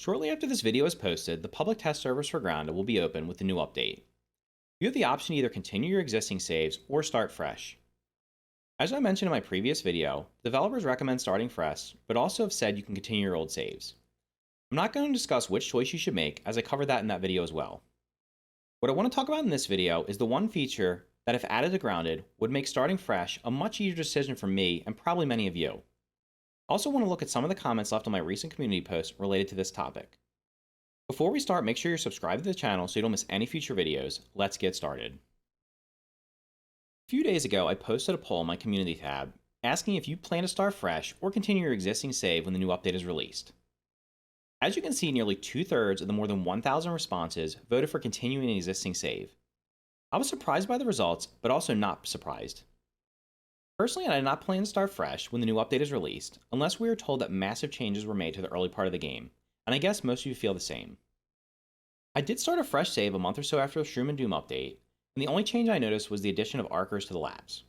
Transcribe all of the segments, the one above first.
Shortly after this video is posted, the public test servers for Grounded will be open with the new update. You have the option to either continue your existing saves or start fresh. As I mentioned in my previous video, developers recommend starting fresh, but also have said you can continue your old saves. I'm not going to discuss which choice you should make, as I covered that in that video as well. What I want to talk about in this video is the one feature that, if added to Grounded, would make starting fresh a much easier decision for me and probably many of you. I also want to look at some of the comments left on my recent community posts related to this topic. Before we start, make sure you're subscribed to the channel so you don't miss any future videos. Let's get started. A few days ago, I posted a poll in my community tab asking if you plan to start fresh or continue your existing save when the new update is released. As you can see, nearly 2/3 of the more than 1,000 responses voted for continuing an existing save. I was surprised by the results, but also not surprised. Personally, I did not plan to start fresh when the new update is released, unless we were told that massive changes were made to the early part of the game, and I guess most of you feel the same. I did start a fresh save a month or so after the Shroom and Doom update, and the only change I noticed was the addition of Archers to the labs.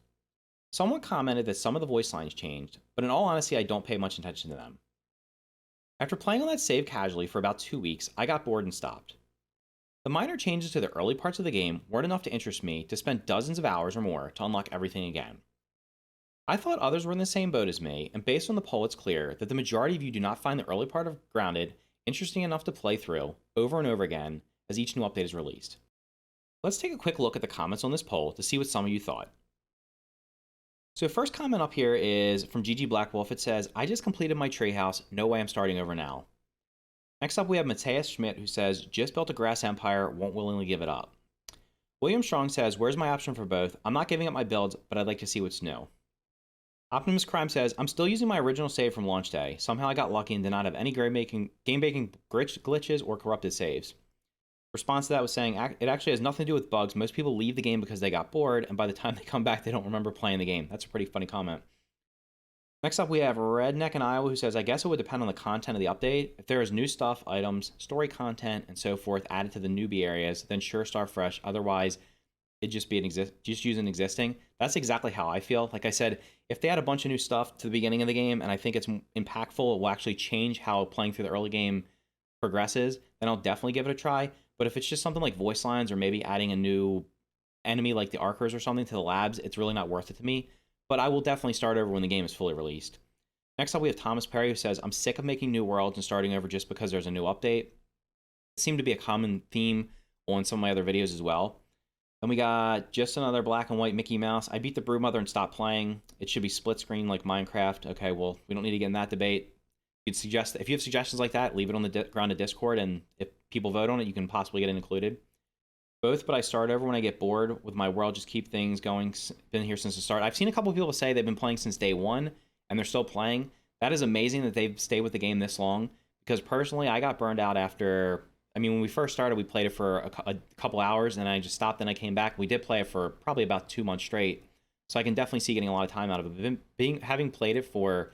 Someone commented that some of the voice lines changed, but in all honesty, I don't pay much attention to them. After playing on that save casually for about 2 weeks, I got bored and stopped. The minor changes to the early parts of the game weren't enough to interest me to spend dozens of hours or more to unlock everything again. I thought others were in the same boat as me, and based on the poll, it's clear that the majority of you do not find the early part of Grounded interesting enough to play through over and over again as each new update is released. Let's take a quick look at the comments on this poll to see what some of you thought. So first comment up here is from GG Blackwolf. It says, I just completed my treehouse, no way I'm starting over now. Next up we have Matthias Schmidt, who says, just built a grass empire, won't willingly give it up. William Strong says, where's my option for both? I'm not giving up my builds, but I'd like to see what's new. Optimus Crime says, I'm still using my original save from launch day. Somehow I got lucky and did not have any game-breaking glitches or corrupted saves. Response to that was saying, it actually has nothing to do with bugs. Most people leave the game because they got bored, and by the time they come back, they don't remember playing the game. That's a pretty funny comment. Next up, we have Redneck in Iowa, who says, I guess it would depend on the content of the update. If there is new stuff, items, story content, and so forth added to the newbie areas, then sure, start fresh. Otherwise, it'd just be just use an existing. That's exactly how I feel. Like I said, if they add a bunch of new stuff to the beginning of the game, and I think it's impactful, it will actually change how playing through the early game progresses, then I'll definitely give it a try. But if it's just something like voice lines or maybe adding a new enemy like the Archers or something to the labs, it's really not worth it to me. But I will definitely start over when the game is fully released. Next up, we have Thomas Perry, who says, I'm sick of making new worlds and starting over just because there's a new update. It seemed to be a common theme on some of my other videos as well. Then we got just another black and white Mickey Mouse. I beat the Broodmother and stopped playing. It should be split screen like Minecraft. Okay, well, we don't need to get in that debate. You'd suggest, if you have suggestions like that, leave it on the Grounded Discord, and if people vote on it, you can possibly get it included. Both, but I start over when I get bored with my world, just keep things going. Been here since the start. I've seen a couple of people say they've been playing since day one, and they're still playing. That is amazing that they've stayed with the game this long, because personally, I got burned out after... I mean, when we first started, we played it for a couple hours, and I just stopped, and I came back. We did play it for probably about 2 months straight, so I can definitely see getting a lot of time out of it. Having played it for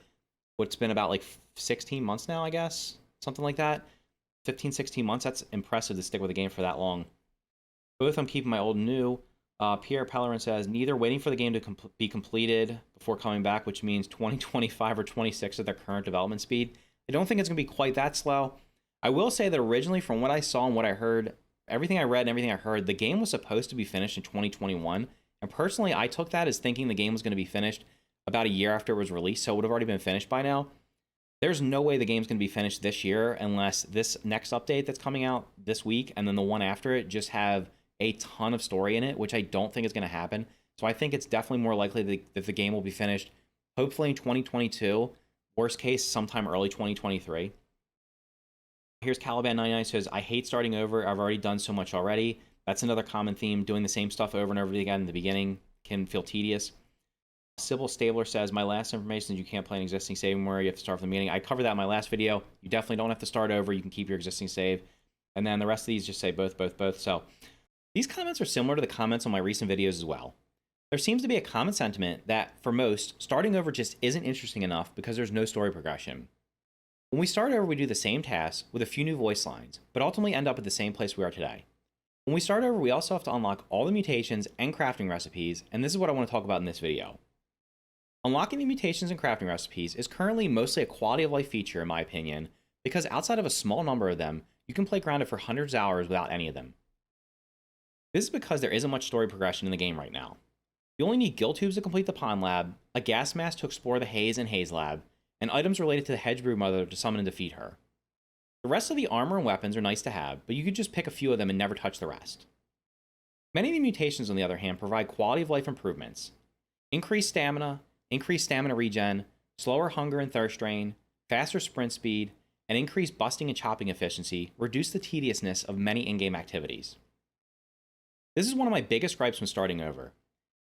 what's been about like 16 months now, I guess, something like that, 15, 16 months, that's impressive to stick with a game for that long. Both I'm keeping my old and new. Pierre Pellerin says, neither waiting for the game to be completed before coming back, which means 2025 or 26 at their current development speed. I don't think it's going to be quite that slow. I will say that originally, from what I saw and what I heard, everything I read and everything I heard, the game was supposed to be finished in 2021. And personally, I took that as thinking the game was going to be finished about a year after it was released, so it would have already been finished by now. There's no way the game's going to be finished this year unless this next update that's coming out this week and then the one after it just have a ton of story in it, which I don't think is going to happen. So I think it's definitely more likely that the game will be finished hopefully in 2022, worst case sometime early 2023. Here's Caliban99 says, I hate starting over. I've already done so much already. That's another common theme. Doing the same stuff over and over again in the beginning can feel tedious. Sybil Stabler says, my last information is you can't play an existing save anymore. You have to start from the beginning. I covered that in my last video. You definitely don't have to start over. You can keep your existing save. And then the rest of these just say both. So these comments are similar to the comments on my recent videos as well. There seems to be a common sentiment that, for most, starting over just isn't interesting enough because there's no story progression. When we start over, we do the same tasks with a few new voice lines, but ultimately end up at the same place we are today. When we start over, we also have to unlock all the mutations and crafting recipes, and this is what I want to talk about in this video. Unlocking the mutations and crafting recipes is currently mostly a quality of life feature, in my opinion, because outside of a small number of them, you can play Grounded for hundreds of hours without any of them. This is because there isn't much story progression in the game right now. You only need gill tubes to complete the pond lab, a gas mask to explore the haze and haze lab, and items related to the hedge brood mother to summon and defeat her. The rest of the armor and weapons are nice to have, but you could just pick a few of them and never touch the rest. Many of the mutations, on the other hand, provide quality of life improvements. Increased stamina regen, slower hunger and thirst drain, faster sprint speed, and increased busting and chopping efficiency reduce the tediousness of many in-game activities. This is one of my biggest gripes when starting over.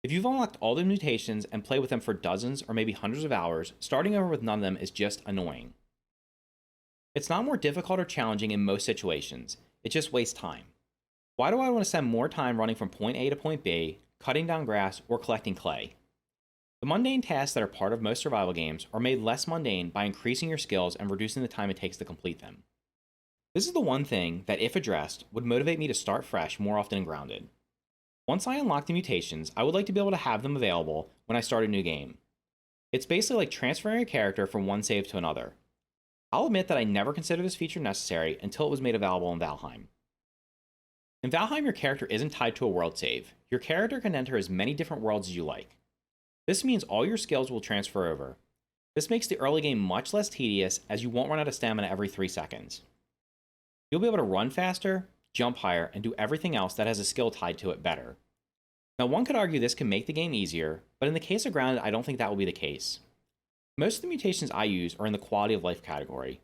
If you've unlocked all the mutations and play with them for dozens or maybe hundreds of hours, starting over with none of them is just annoying. It's not more difficult or challenging in most situations, it just wastes time. Why do I want to spend more time running from point A to point B, cutting down grass, or collecting clay? The mundane tasks that are part of most survival games are made less mundane by increasing your skills and reducing the time it takes to complete them. This is the one thing that, if addressed, would motivate me to start fresh more often in Grounded. Once I unlock the mutations, I would like to be able to have them available when I start a new game. It's basically like transferring a character from one save to another. I'll admit that I never considered this feature necessary until it was made available in Valheim. In Valheim, your character isn't tied to a world save. Your character can enter as many different worlds as you like. This means all your skills will transfer over. This makes the early game much less tedious, as you won't run out of stamina every 3 seconds. You'll be able to run faster, jump higher, and do everything else that has a skill tied to it better. Now, one could argue this can make the game easier, but in the case of Grounded, I don't think that will be the case. Most of the mutations I use are in the quality of life category.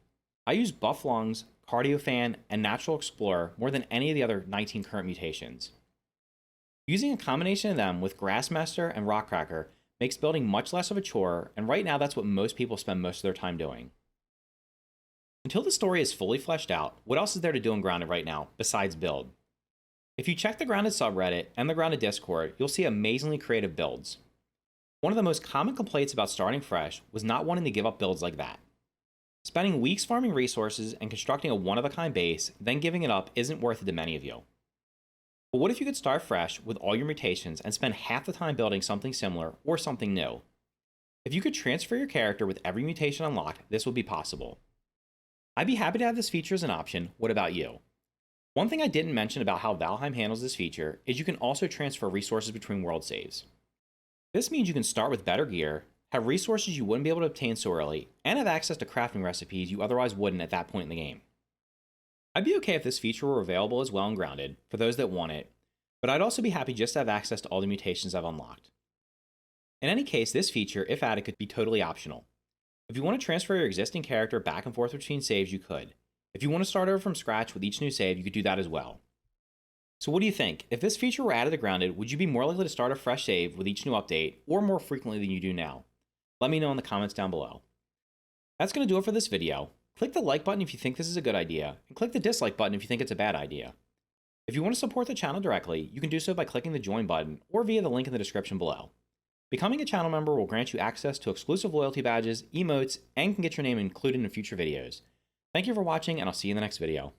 I use Buff Lungs, Cardio Fan, and Natural Explorer more than any of the other 19 current mutations. Using a combination of them with Grassmaster and Rockcracker makes building much less of a chore, and right now that's what most people spend most of their time doing. Until the story is fully fleshed out, what else is there to do in Grounded right now, besides build? If you check the Grounded subreddit and the Grounded Discord, you'll see amazingly creative builds. One of the most common complaints about starting fresh was not wanting to give up builds like that. Spending weeks farming resources and constructing a one-of-a-kind base, then giving it up isn't worth it to many of you. But what if you could start fresh with all your mutations and spend half the time building something similar or something new? If you could transfer your character with every mutation unlocked, this would be possible. I'd be happy to have this feature as an option. What about you? One thing I didn't mention about how Valheim handles this feature is you can also transfer resources between world saves. This means you can start with better gear, have resources you wouldn't be able to obtain so early, and have access to crafting recipes you otherwise wouldn't at that point in the game. I'd be okay if this feature were available as well in Grounded, for those that want it, but I'd also be happy just to have access to all the mutations I've unlocked. In any case, this feature, if added, could be totally optional. If you want to transfer your existing character back and forth between saves, you could. If you want to start over from scratch with each new save, you could do that as well. So what do you think? If this feature were added to Grounded, would you be more likely to start a fresh save with each new update, or more frequently than you do now? Let me know in the comments down below. That's going to do it for this video. Click the like button if you think this is a good idea, and click the dislike button if you think it's a bad idea. If you want to support the channel directly, you can do so by clicking the join button, or via the link in the description below. Becoming a channel member will grant you access to exclusive loyalty badges, emotes, and can get your name included in future videos. Thank you for watching, and I'll see you in the next video.